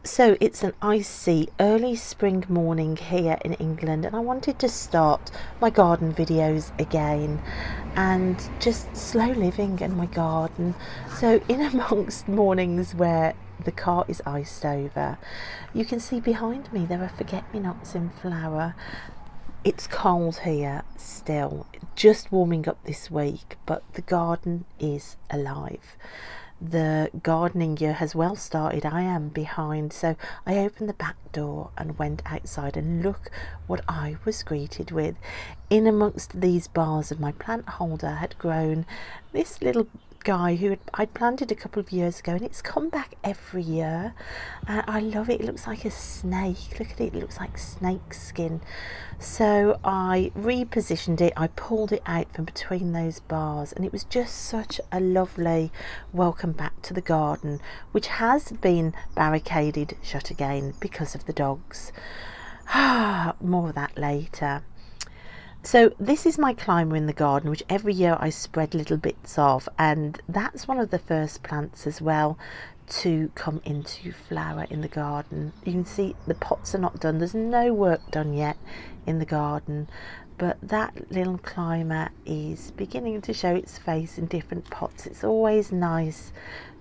So it's an icy early spring morning here in England, and I wanted to start my garden videos again and just slow living in my garden. So, in amongst mornings where the car is iced over, you can see behind me there are forget me nots in flower. It's cold here still, just warming up this week, but the garden is alive. The gardening year has well started. I am behind, so I opened the back door and went outside, and look what I was greeted with. In amongst these bars of my plant holder had grown this little guy who I'd planted a couple of years ago, and it's come back every year, and I love it. It looks like a snake. Look at it, it looks like snake skin. So I repositioned it, I pulled it out from between those bars, and it was just such a lovely welcome back to the garden, which has been barricaded shut again because of the dogs. More of that later. So this is my climber in the garden, which every year I spread little bits of, and that's one of the first plants as well to come into flower in the garden. You can see the pots are not done, there's no work done yet in the garden, but that little climber is beginning to show its face in different pots. It's always nice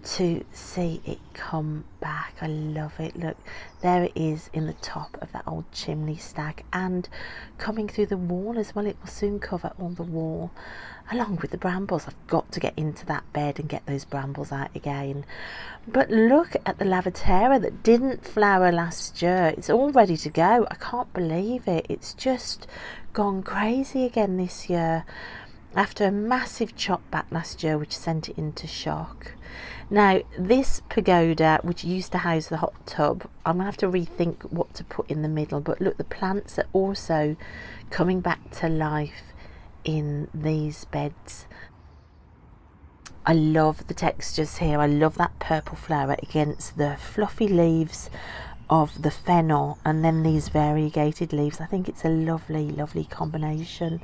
to see it come back. I love it. Look, there it is in the top of that old chimney stack, and coming through the wall as well. It will soon cover all the wall along with the brambles. I've got to get into that bed and get those brambles out again. But look at the Lavatera that didn't flower last year. It's all ready to go. I can't believe it. It's just gone crazy again this year after a massive chop back last year which sent it into shock. Now this pagoda, which used to house the hot tub, I'm going to have to rethink what to put in the middle, but look, the plants are also coming back to life in these beds. I love the textures here. I love that purple flower against the fluffy leaves of the fennel, and then these variegated leaves. I think it's a lovely combination.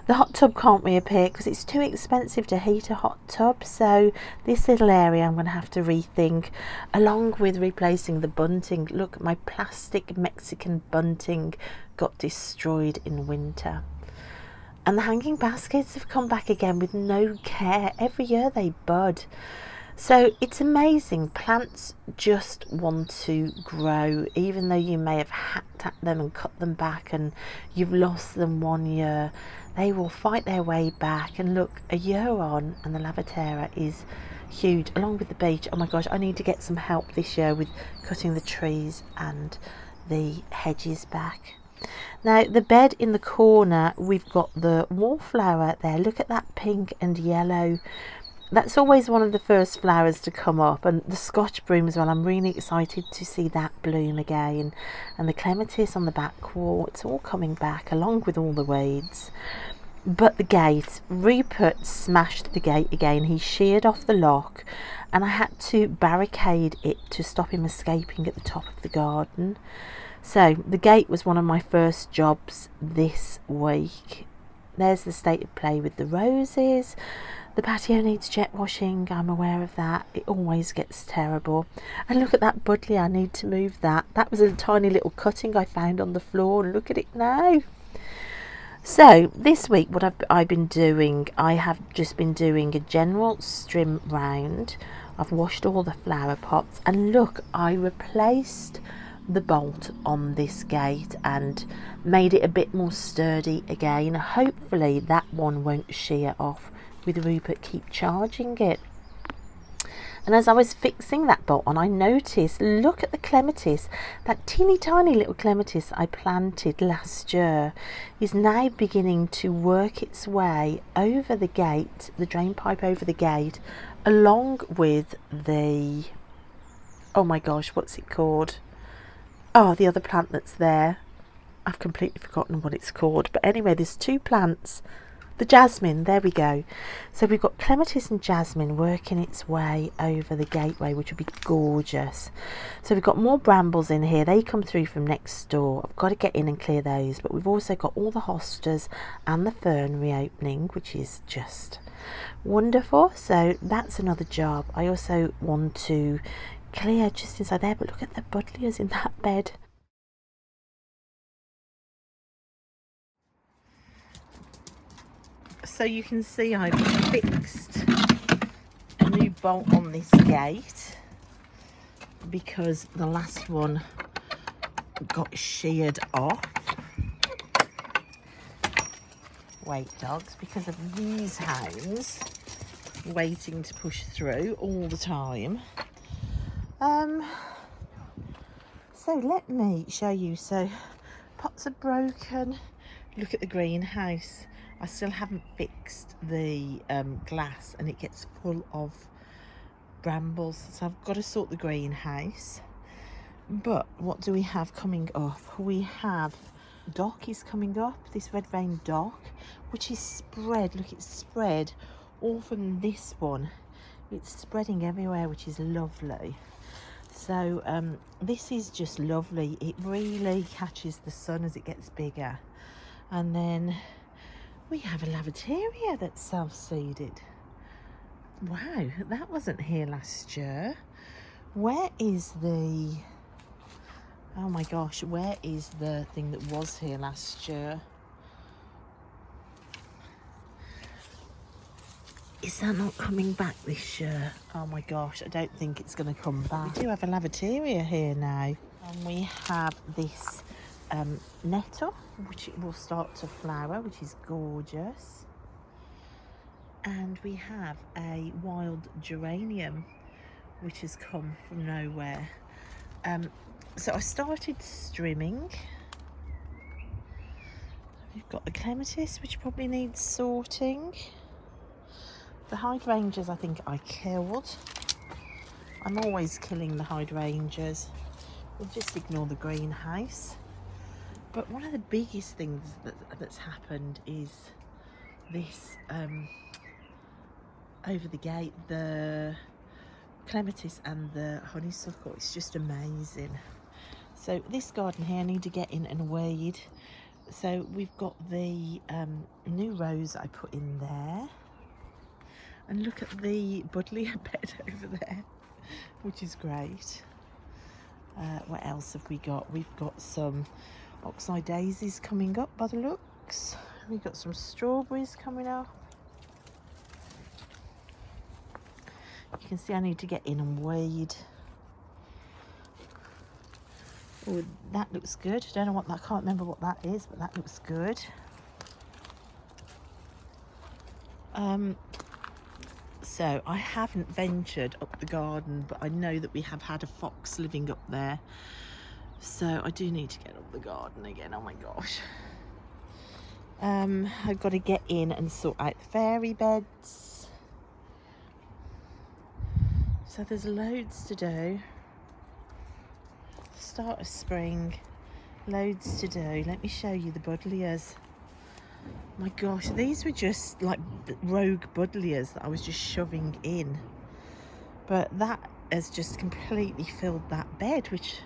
The hot tub can't reappear because it's too expensive to heat a hot tub, so this little area I'm going to have to rethink, along with replacing the bunting. Look, my plastic Mexican bunting got destroyed in winter. And the hanging baskets have come back again with no care. Every year they bud. So it's amazing. Plants just want to grow, even though you may have hacked at them and cut them back and you've lost them one year. They will fight their way back. And look, a year on and the Lavatera is huge, along with the beech. Oh my gosh, I need to get some help this year with cutting the trees and the hedges back. Now the bed in the corner, we've got the wallflower there. Look at that pink and yellow. That's always one of the first flowers to come up, and the Scotch broom as well. I'm really excited to see that bloom again, and the clematis on the back wall. It's all coming back along with all the weeds. But the gate, Rupert smashed the gate again. He sheared off the lock, and I had to barricade it to stop him escaping at the top of the garden. So the gate was one of my first jobs this week. There's the state of play with the roses. The patio needs jet washing, I'm aware of that. It always gets terrible. And look at that buddleia, I need to move that. That was a tiny little cutting I found on the floor. Look at it now. So this week what I've been doing, I have just been doing a general trim round. I've washed all the flower pots, and look, I replaced the bolt on this gate and made it a bit more sturdy again. Hopefully that one won't shear off with Rupert keep charging it. And as I was fixing that bolt on, I noticed, look at the clematis. That teeny tiny little clematis I planted last year is now beginning to work its way over the gate, the drain pipe over the gate, along with the, oh my gosh, what's it called? Oh, the other plant that's there. I've completely forgotten what it's called. But anyway, there's two plants. The jasmine, there we go. So we've got clematis and jasmine working its way over the gateway, which would be gorgeous. So we've got more brambles in here. They come through from next door. I've got to get in and clear those. But we've also got all the hostas and the fern reopening, which is just wonderful. So that's another job. I also want to clear just inside there, but look at the buddleias in that bed. So you can see I've fixed a new bolt on this gate because the last one got sheared off. Wait, dogs, because of these hounds waiting to push through all the time. So let me show you. So pots are broken. Look at the greenhouse. I still haven't fixed the glass and it gets full of brambles, so I've got to sort the greenhouse. But what do we have coming up? We have dock is coming up, this red vein dock, which is spread. Look, it's spread all from this one. It's spreading everywhere, which is lovely. So this is just lovely. It really catches the sun as it gets bigger. And then we have a lavateria that's self-seeded. Wow, that wasn't here last year. Where is the, oh my gosh, where is the thing that was here last year? Is that not coming back this year? Oh my gosh, I don't think it's going to come back. We do have a lavateria here now. And we have this nettle, which will start to flower, which is gorgeous. And we have a wild geranium, which has come from nowhere. So I started strimming. We've got the clematis, which probably needs sorting. The hydrangeas I think I killed. I'm always killing the hydrangeas. We'll just ignore the greenhouse. But one of the biggest things that's happened is this over the gate, the clematis and the honeysuckle. It's just amazing. So this garden here I need to get in and weed. So we've got the new rose I put in there. And look at the buddleia bed over there, which is great. What else have we got? We've got some oxeye daisies coming up by the looks. We've got some strawberries coming up. You can see I need to get in and weed. Oh, that looks good. I don't know what that, I can't remember what that is, but that looks good. So I haven't ventured up the garden, but I know that we have had a fox living up there. So I do need to get up the garden again. Oh my gosh. I've got to get in and sort out the fairy beds. So there's loads to do. Start of spring, loads to do. Let me show you the buddleias. My gosh, these were just like rogue buddleias that I was just shoving in. But that has just completely filled that bed, which,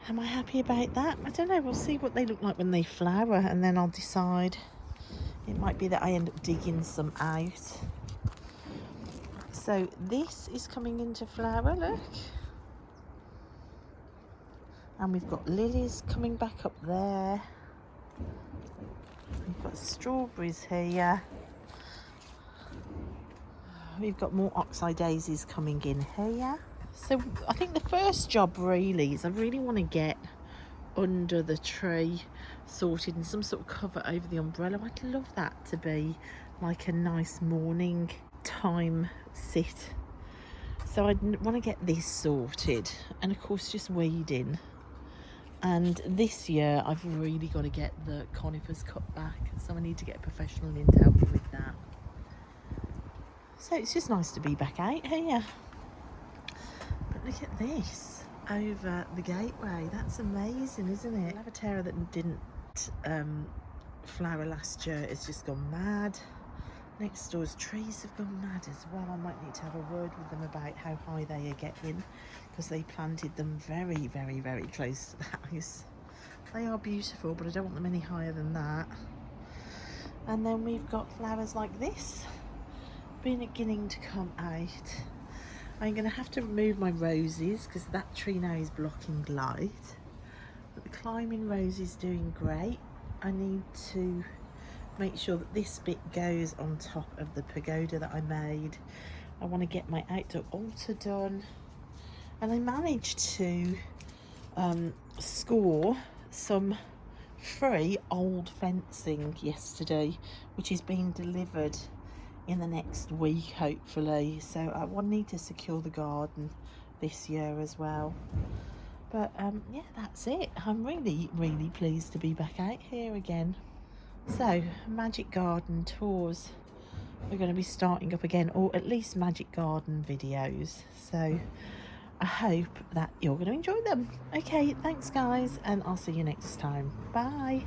am I happy about that? I don't know, we'll see what they look like when they flower and then I'll decide. It might be that I end up digging some out. So this is coming into flower, look. And we've got lilies coming back up there. We've got strawberries here. We've got more oxeye daisies coming in here. So I think the first job really is I really want to get under the tree sorted and some sort of cover over the umbrella. I'd love that to be like a nice morning time sit. So I want to get this sorted and of course just weeding. And this year I've really got to get the conifers cut back, so I need to get a professional in to help me with that. So it's just nice to be back out here. But look at this over the gateway. That's amazing, isn't it? Lavateria that didn't flower last year has just gone mad. Next door's trees have gone mad as well. I might need to have a word with them about how high they are getting, because they planted them very, very, very close to the house. They are beautiful, but I don't want them any higher than that. And then we've got flowers like this beginning to come out. I'm going to have to remove my roses because that tree now is blocking light. But the climbing rose is doing great. I need to make sure that this bit goes on top of the pagoda that I made. I want to get my outdoor altar done. And I managed to score some free old fencing yesterday, which is being delivered in the next week hopefully, so I will need to secure the garden this year as well. But yeah, that's it. I'm really pleased to be back out here again. So magic garden tours are going to be starting up again, or at least magic garden videos, so I hope that you're going to enjoy them. Okay, thanks guys, and I'll see you next time. Bye.